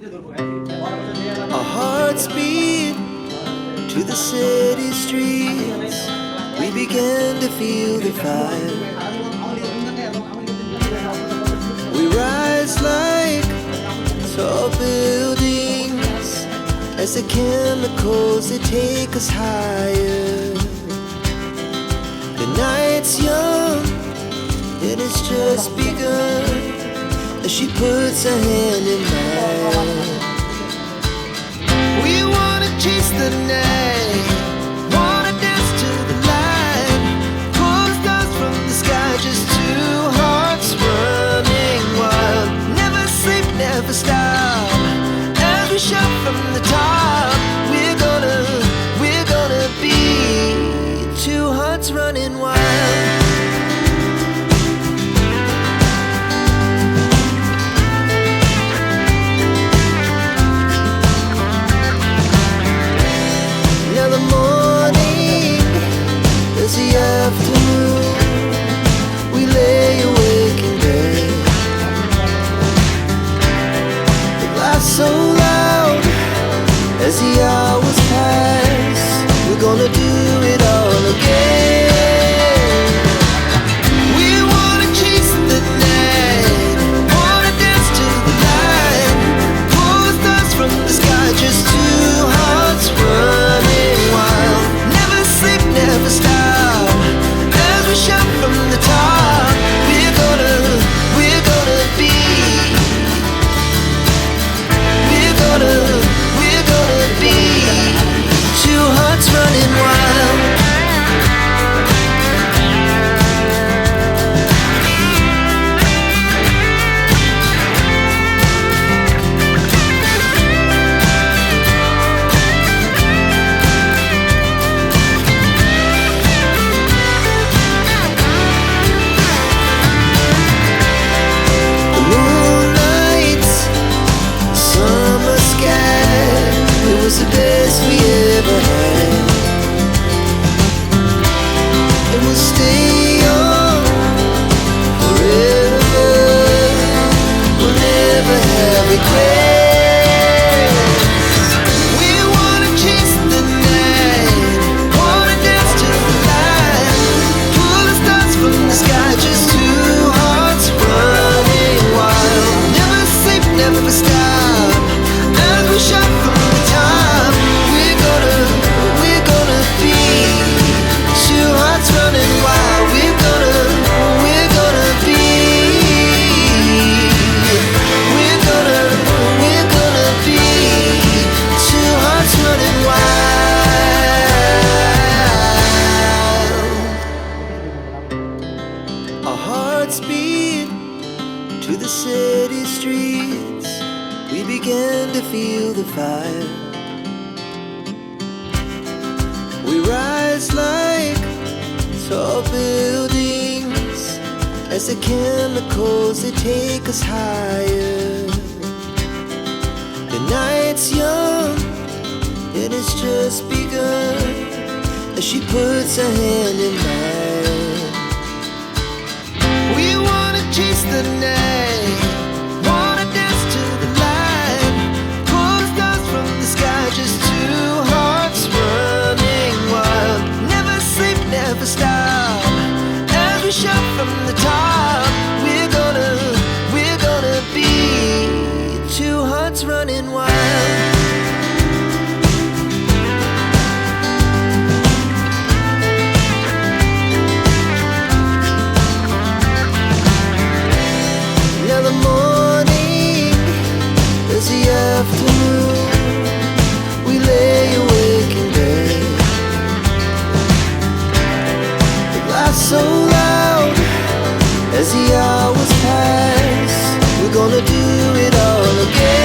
Our hearts beat to the city streets. We began to feel the fire. We rise like tall buildings as the chemicals they take us higher. The night's young and it's just begun as she puts her hand in mine. We wanna chase the night, wanna dance to the light, pull stars from the sky, just two hearts running wild. Never sleep, never stop, as we shout from the top. We're gonna be two hearts running wild. Now the morning is the afternoon. We lay awake in bed. The laughs so loud as the hours pass. We're gonna do it all again. We wanna chase the night, wanna dance to the light, pull stars from the sky, just two hearts running wild. Never sleep, never stop, as we shout from the top. We're gonna be, we're gonna be two hearts running wild. The moonlight, summer sky, it was the best we ever had. And we'll stay young forever. We'll never have regrets. We wanna chase the night, wanna dance to the light, pull the stars from the sky, just two hearts running wild. Never sleep, never stop, as we shout from the top. We're gonna be two hearts running wild. We're gonna be, we're gonna be two hearts running wild. Our hearts beat to the city streets. We began to feel the fire. We rise like tall buildings as the chemicals they take us higher. The night's young and it's just begun as she puts her hand in mine. We wanna chase the night, wanna dance to the light, pull stars from the sky, just two hearts running wild. Never sleep, never stop, as we shout from the top. We're gonna be two hearts running wild. Now the morning is the afternoon. We lay awake in bed. The laughs so loud as the hours pass. We're gonna do it all again.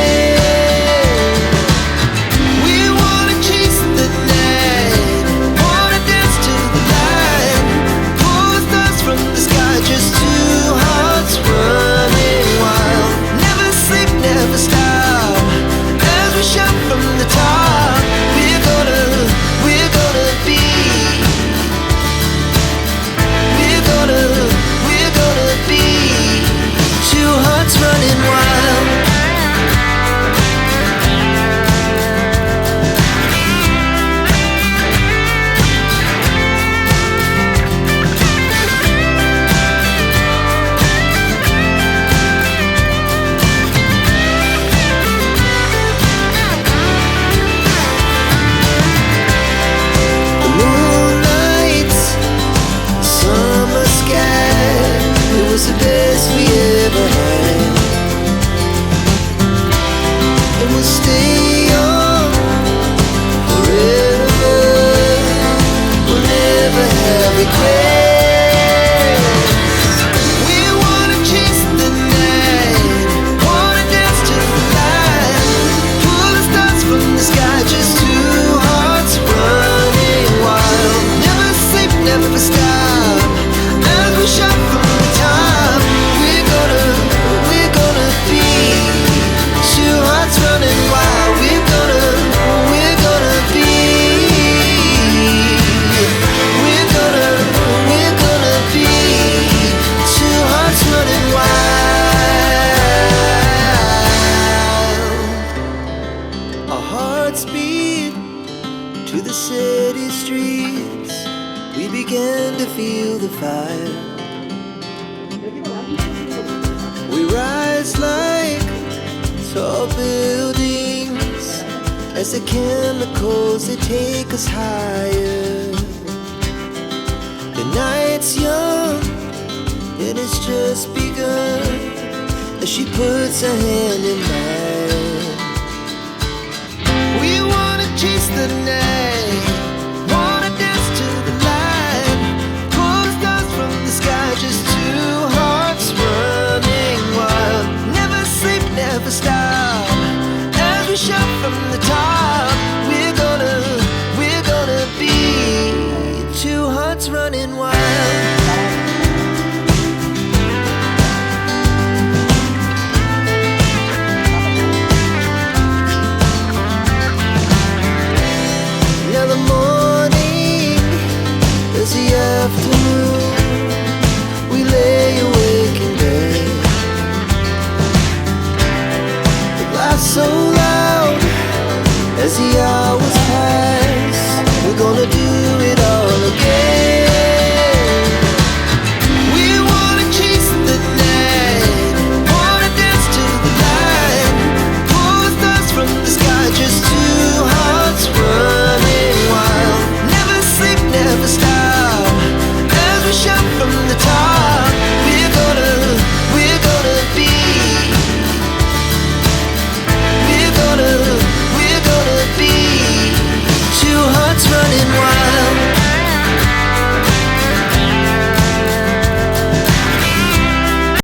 the city streets, we began to feel the fire. We rise like tall buildings as the chemicals, they take us higher. The night's young and it's just begun as she puts her hand in mine. We wanna chase the night, wanna dance to the light, pull the stars from the sky, just two hearts running wild. Never sleep, never stop, as we shout from the top. We're gonna be two hearts running wild. Now the morning is the afternoon, we lay awake in bed. The laughs so loud as the hours